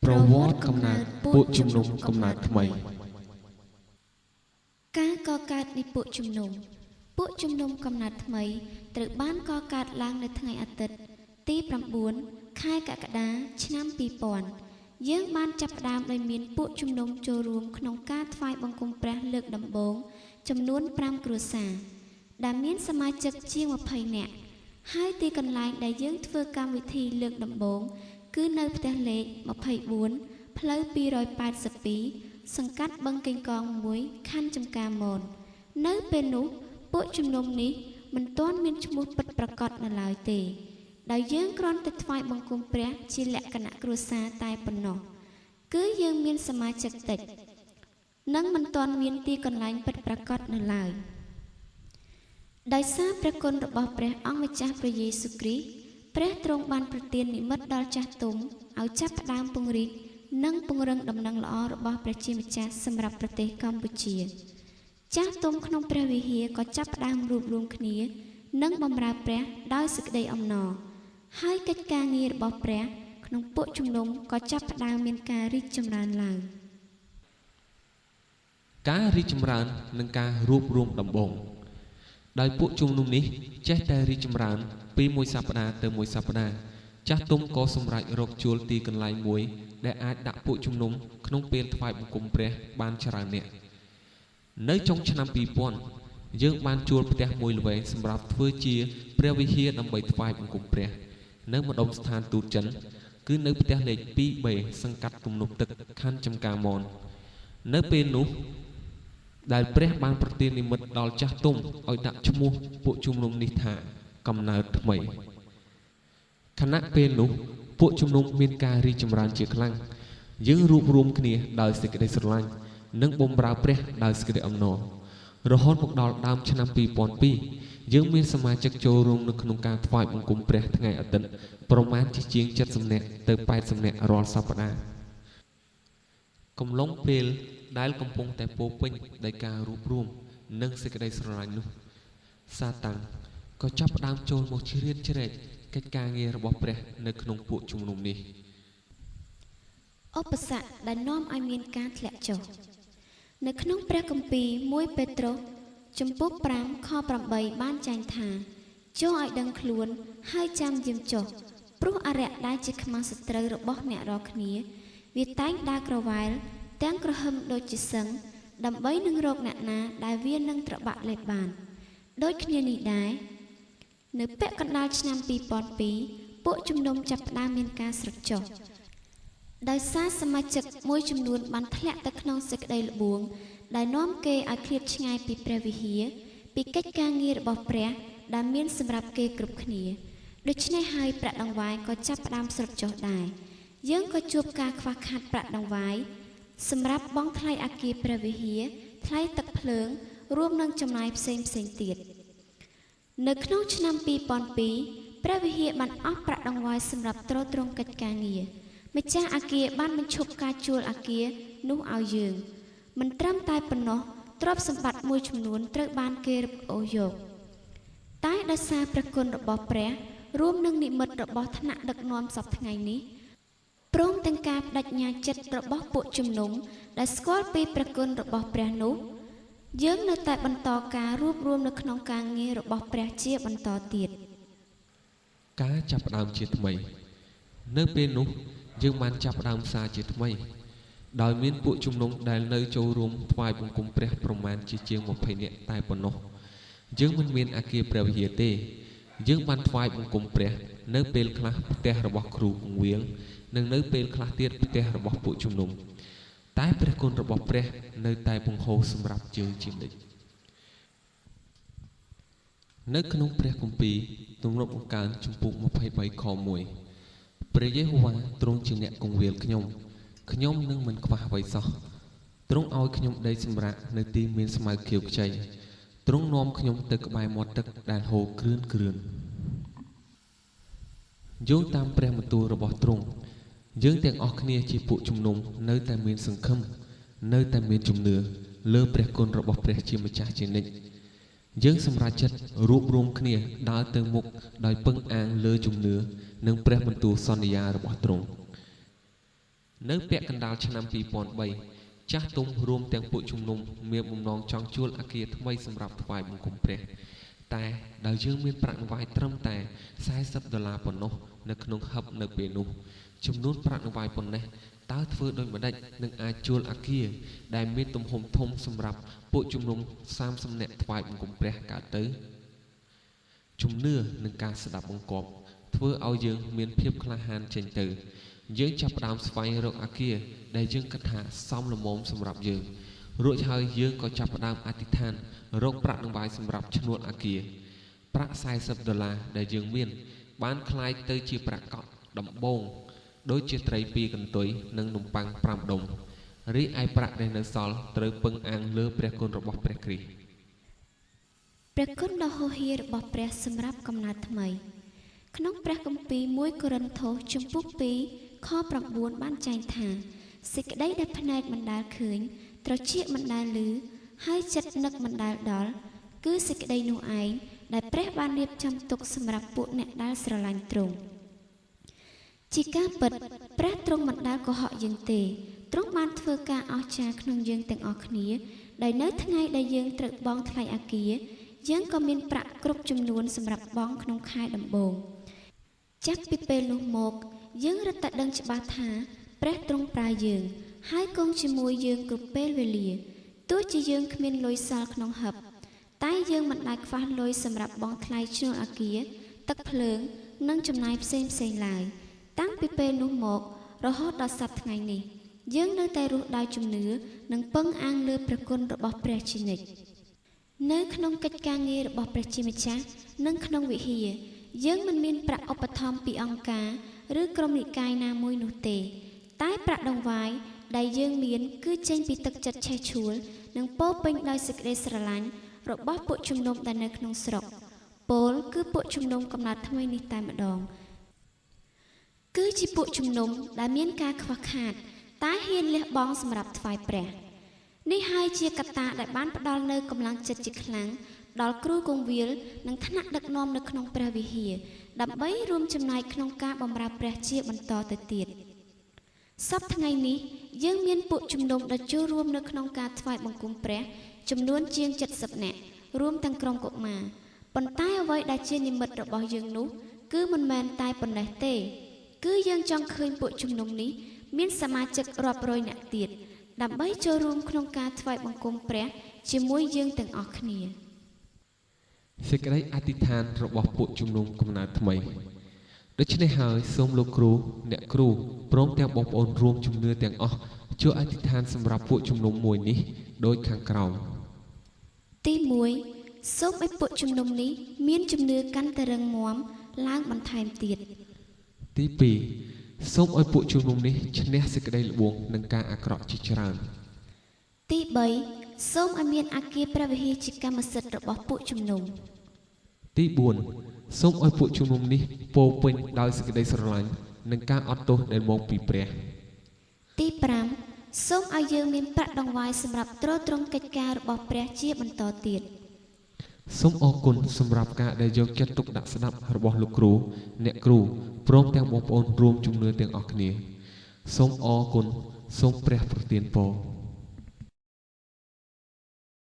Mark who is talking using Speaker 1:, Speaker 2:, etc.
Speaker 1: ប្រវត្តិកំណើតពួកជំនុំកំណើតថ្មី
Speaker 2: ការកកើតនៃពួកជំនុំកំណើតថ្មីត្រូវបានកកើតឡើងនៅថ្ងៃអាទិត្យទី9ខែកក្កដាឆ្នាំ2000យើងបានចាប់ផ្ដើមដោយមានពួកជំនុំចូលរួមក្នុងការថ្វាយបង្គំព្រះលើកដំបូងចំនួន5គ្រួសារដែលមានសមាជិកជាង20នាក់ហើយទីកន្លែងដែលយើងធ្វើកម្មវិធីលើកដំបូងគឺនៅផ្ទះលេខ24ផ្លូវ282សង្កាត់បឹងកេងកង1ខណ្ឌចំការមននៅពេលនោះពួកជំនុំនេះមិនទាន់មានឈ្មោះពិតប្រាកដនៅឡើយទេដោយយើងគ្រាន់តែថ្វាយបង្គំព្រះជាលក្ខណៈគ្រួសារតែប៉ុណ្ណោះគឺយើងមានសមាជិកតិចនិងមិនទាន់មានទីកន្លែងពិតប្រាកដនៅឡើយដោយសារព្រះគុណរបស់ព្រះអង្គម្ចាស់ព្រះយេស៊ូវគ្រីស្ទព្រះទ្រង់បានប្រទាននិមិត្តដល់ចាស់ទុំឲ្យចាប់ផ្ដើមពង្រីកនិងពង្រឹងដំណឹងល្អរបស់ព្រះជាម្ចាស់សម្រាប់ប្រទេសកម្ពុជាចាស់ទុំក្នុងព្រះវិហារក៏ចាប់ផ្ដើមរួបរวมគ្នានិងបម្រើព្រះដោយសេចក្តីអំណរហើយកិច្ចការងាររបស់ព្រះក្នុងពួកជំនុំក៏ចាប់ផ្ដើមមានការរីកចម្រើនឡើង
Speaker 1: ការរីកចម្រើននិងការរួបរวมដំបូងដោយពួកជំនុំនេះចេះតែរីកចម្រើនពីមួយសប្តាហ៍ទៅមួយសប្តាហ៍ចាស់ទុំក៏សម្រេចរកជួលទីកន្លែងមួយដែលអាចដាក់ពួកជំនុំក្នុងពេលថ្វាយបង្គំព្រះបានច្រើនអ្នកនៅចុងឆ្នាំ2000យើងបានជួលផ្ទះមួយល្វែងសម្រាប់ធ្វើជាព្រះវិហារដើម្បីថ្វាយបង្គំព្រះនៅម្ដុំស្ថានទូតចិនគឺនៅផ្ទះលេខ 2B សង្កាត់ទំនប់ទឹកខណ្ឌចំការមននៅពេលនោះដែលព្រះបានប្រទាននិមិត្តដល់ចាស់ទុំឲ្យដាក់ឈ្មោះពួកជំនុំនេះថាកំណើតថ្មីខណៈពេលនោះពួកជំនុំមានការរីកចម្រើនជាខ្លាំងយើងរួបរวมគ្នាដោយសេចក្តីស្រឡាញ់និងបម្រើព្រះដោយសេចក្តីអំណររហូតមកដល់ដើមឆ្នាំ2002យើងមានសមាជិកចូលរួមនៅក្នុងការថ្វាយបង្គំព្រះថ្ងៃអាទិត្យប្រមាណជាង70នាក់ទៅ80នាក់រាល់សប្តាហ៍កំឡុងពេលដែលកំពុងតែពោពេញដោយការរួបរวมនិងសេចក្តីស្រឡាញ់នោះសាតាំងក៏ចាប់ផ្ដើមចូលមកជ្រៀតជ្រែកកិច្ចការងាររបស់ព្រះនៅក្នុងពួកជំនុំនេះ
Speaker 2: ឧបសគ្គដែលនាំឲ្យមានការធ្លាក់ចុះនៅក្នុងព្រះគម្ពីរ1ពេត្រុសជំពូក5ខ8បានចែងថាចូលឲ្យដឹងខ្លួនហើយចាំយាមចុះព្រោះអរិយដែលជាខ្មាំងសត្រូវរបស់អ្នករាល់គ្នាវាតែងដើរក្រវ៉ែលទាំងក្រហឹមដូចជាសឹងដើម្បីនឹងរកអ្នកណាដែលវានឹងត្របាក់លេបបានដូចគ្នានេះដែរនៅពាក់កណ្ដាលឆ្នាំ2002ពួកជំនុំចាប់ផ្ដើមមានការស្រកចុះដោយសារសមាជិកមួយចំនួនបានធ្លាក់ទៅក្នុងសេចក្តីល្បួងដែលនាំគេឲ្យឃ្លាតឆ្ងាយពីព្រះវិហារពីកិច្ចការងាររបស់ព្រះដែលមានសម្រាប់គេគ្រប់គ្នាដូច្នេះហើយប្រាក់ដង្វាយក៏ចាប់ផ្ដើមស្រកចុះដែរយើងក៏ជួបការខ្វះខាតប្រាក់ដង្វាយសម្រាប់បង់ថ្លៃអគារព្រះវិហារថ្លៃទឹកភ្លើងរួមនឹងចំណាយផ្សេងទៀតនៅក្នុងឆ្នាំ2002ព្រះវិហារបានអស់ប្រាក់ដង្វាយសម្រាប់ទ្រទ្រង់កិច្ចការងារម្ចាស់អគារបានបញ្ឈប់ការជួលអគារនោះឲ្យយើងមិនត្រឹមតែប៉ុណ្ណោះទ្រព្យសម្បត្តិមួយចំនួនត្រូវបានគេរឹបអូសយកតែដោយសារព្រះគុណរបស់ព្រះរួមនឹងនិមិត្តរបស់ថ្នាក់ដឹកនាំសពថ្ងៃនេះព្រមទាំងការបដិញ្ញាចិត្តរបស់ពួកជំនុំដែលស្គាល់ពីព្រះគុណរបស់ព្រះនោះយើងនៅតែបន្តការរួបរวมនៅក្នុងការងាររបស់ព្រះជាបន្តទៀត
Speaker 1: ការចាប់ផ្ដើមជាថ្មីនៅពេលនោះយើងបានចាប់ផ្ដើមសារជាថ្មីដោយមានពួកជំនុំដែលនៅចូលរួមថ្វាយបង្គំព្រះប្រមាណជាង20នាក់តែប៉ុណ្ណោះយើងមិនមានអគារព្រះវិហារទេយើងបានថ្វាយបង្គំព្រះនៅពេលខ្លះផ្ទះរបស់គ្រូគង្វាលនិងនៅពេលខ្លះទៀតផ្ទះរបស់ពួកជំនុំតែព្រះគុណរបស់ព្រះនៅតែបង្ហូរសម្រាប់យើងជានិច្ចនៅក្នុងព្រះគម្ពីរទំនុកបង្កើនជំពូក23ខ1ព្រះយេហូវ៉ាទ្រង់ជាអ្នកគង្វាលខ្ញុំនឹងមិនខ្វះអ្វីសោះទ្រង់ឲ្យខ្ញុំដេកសម្រាកនៅទីមានស្មៅខៀវខ្ចីទ្រង់នាំខ្ញុំទៅក្បែរមាត់ទឹកដែលហូរគ្រឿនយោងតាមព្រះបន្ទូលរបស់ទ្រង់យើងទាំងអស់គ្នាជាពួកជំនុំនៅតែមានសង្ឃឹមនៅតែមានជំនឿលើព្រះគុណរបស់ព្រះជាម្ចាស់ជានិច្ចយើងសម្រេចចិត្តរួបរวมគ្នាដើរទៅមុខដោយពឹងអាងលើជំនឿនិងព្រះបន្ទូលសន្យារបស់ទ្រង់ នៅពាក់កណ្ដាលឆ្នាំ2003ចាស់ទុំរួមទាំងពួកជំនុំមានបំណងចង់ជួលអគារថ្មីសម្រាប់ថ្វាយបង្គំព្រះតែដោយយើងមានប្រាក់វាយត្រឹមតែ$40ប៉ុណ្ណោះនៅក្នុងហឹបនៅពេលនោះចំនួនប្រាក់វាយប៉ុណ្ណេះតើធ្វើដូចម្ដេចនឹងអាចជួលអគារដែលមានទំហំធំសម្រាប់ពួកជំនុំ30នាក់ថ្វាយបង្គំព្រះកើតទៅជំនឿនឹងការស្ដាប់បង្គាប់ធ្វើឲ្យយើងមានភាពក្លាហានចេញទៅយើងចាប់ផ្ដើមស្វែងរកអគារដែលយើងគិតថាសមល្មមសម្រាប់យើងរួចហើយយើងក៏ចាប់ផ្ដើមអធិដ្ឋានរកប្រាក់នឹងវាយសម្រាប់ឈ្នួលអគារប្រាក់$40ដែលយើងមានបានคล้ายទៅជាប្រាក់កក់ដំបងដូចជាត្រី2កន្ទុយនិងនំប៉័ង5ដុំរីឯប្រាក់ដែលនៅសល់ត្រូវពឹងអាងលើព្រះគុណរបស់ព្រះគ្រីស្ទ
Speaker 2: ព្រះគុណដ៏ហោហៀរបស់ព្រះសម្រាប់កំណើតថ្មីក្នុងព្រះគម្ពីរ1កូរិនថូសជំពូក2ខ9បានចែងថាសេចក្តីដែលភ្នែកមិនដែលឃើញត្រចៀកមិនដែលឮហើយចិត្តនឹកមិនដែលដល់គឺសេចក្តីនោះឯងដែលព្រះបានរៀបចំទុកសម្រាប់ពួកអ្នកដែលស្រឡាញ់ទ្រង់ជាការពិតព្រះទ្រង់មិនដែលកុហកយើងទេទ្រង់បានធ្វើការអស្ចារ្យក្នុងយើងទាំងអស់គ្នាដោយនៅថ្ងៃដែលយើងត្រូវបង់ថ្លៃអគារយើងក៏មានប្រាក់គ្រប់ចំនួនសម្រាប់បង់ក្នុងខែដំបូងចាប់ពីពេលនោះមកយើងរឹតតែដឹងច្បាស់ថាព្រះទ្រង់ប្រើយើងហើយគង់ជាមួយយើងគ្រប់ពេលវេលាទោះជាយើងគ្មានលុយសល់ក្នុងហឹបតែយើងមិនដែលខ្វះលុយសម្រាប់បង់ថ្លៃឈ្នួលអគារទឹកភ្លើងនិងចំណាយផ្សេងឡើយតាំងពីពេលនោះមករហូតដល់សប្តាហ៍ថ្ងៃនេះយើងនៅតែរស់ដោយជំនឿនិងពឹងអាងលើព្រះគុណរបស់ព្រះជានិច្ចនៅក្នុងកិច្ចការងាររបស់ព្រះជាម្ចាស់និងក្នុងវិហារយើងមិនមានប្រាក់ឧបត្ថម្ភពីអង្គការឬក្រុមនិកាយណាមួយនោះទេតែប្រាក់ដង្វាយដែលយើងមានគឺចេញពីទឹកចិត្តឆេះឆួលនិងពោរពេញដោយសេចក្តីស្រឡាញ់របស់ពួកជំនុំដែលនៅក្នុងស្រុកពោលគឺពួកជំនុំកំណើតថ្មីនេះតែម្ដងគឺជាពួកជំនុំដែលមានការខ្វះខាតតែហ៊ានលះបង់សម្រាប់ថ្វាយព្រះនេះហើយជាកត្តាដែលបានផ្ដល់នូវកម្លាំងចិត្តជាខ្លាំងដល់គ្រូគង្វាលនិងថ្នាក់ដឹកនាំនៅក្នុងព្រះវិហារដើម្បីរួមចំណែកក្នុងការបម្រើព្រះជាបន្តទៅទៀតសប្តាហ៍ថ្ងៃនេះយើងមានពួកជំនុំដែលចូលរួមនៅក្នុងការថ្វាយបង្គំព្រះចំនួនជាង70នាក់រួមទាំងក្រុមកុមារប៉ុន្តែអ្វីដែលជានិមិត្តរបស់យើងនោះគឺមិនមែនតែប៉ុណ្ណេះទេគឺយើងចង់ឃើញពួកជំនុំនេះមានសមាជិករាប់រយនាក់ទៀតដើម្បីចូលរួមក្នុងការថ្វាយបង្គំព្រះជាមួយយើងទាំងអស់គ្នា
Speaker 1: សេចក្តីអធិដ្ឋានរបស់ពួកជំនុំកំណើតថ្មីដូច្នេះហើយសូមលោកគ្រូអ្នកគ្រូព្រមទាំងបងប្អូនរួមជំនឿទាំងអស់ជួយអធិដ្ឋានសម្រាប់ពួកជំនុំមួយនេះដូចខាងក្រោម
Speaker 2: ទី1សូមឲ្យពួកជំនុំនេះមានជំនឿកាន់តែរឹងមាំឡើងបន្ថែមទៀត
Speaker 1: ទី2សូមឲ្យពួកជំនុំនេះឈ្នះសេចក្តីល្បួងនិងការអាក្រក់ជាច្រើន
Speaker 2: ទី3សូមឲ្យមានអគារព្រះវិហារជាកម្មសិទ្ធិរបស់ពួកជំនុំ
Speaker 1: ទី4សូមឲ្យពួកជំនុំនេះពោរពេញដោយសេចក្តីស្រឡាញ់និងការអត់ទោសដែលមកពីព្រះ
Speaker 2: ទី5សូមឲ្យយើងមានប្រាក់ដង្វាយសម្រាប់ទ្រទ្រង់កិច្ចការរបស់ព្រះជាបន្តទៀត
Speaker 1: សូមអរគុណសម្រាប់ការដែលយកចិត្តទុកដាក់ស្ដាប់របស់លោកគ្រូអ្នកគ្រូព្រមទាំងបងប្អូនរួមជំនឿទាំងអស់គ្នាសូមអរគុណសូមព្រះប្រទានពរ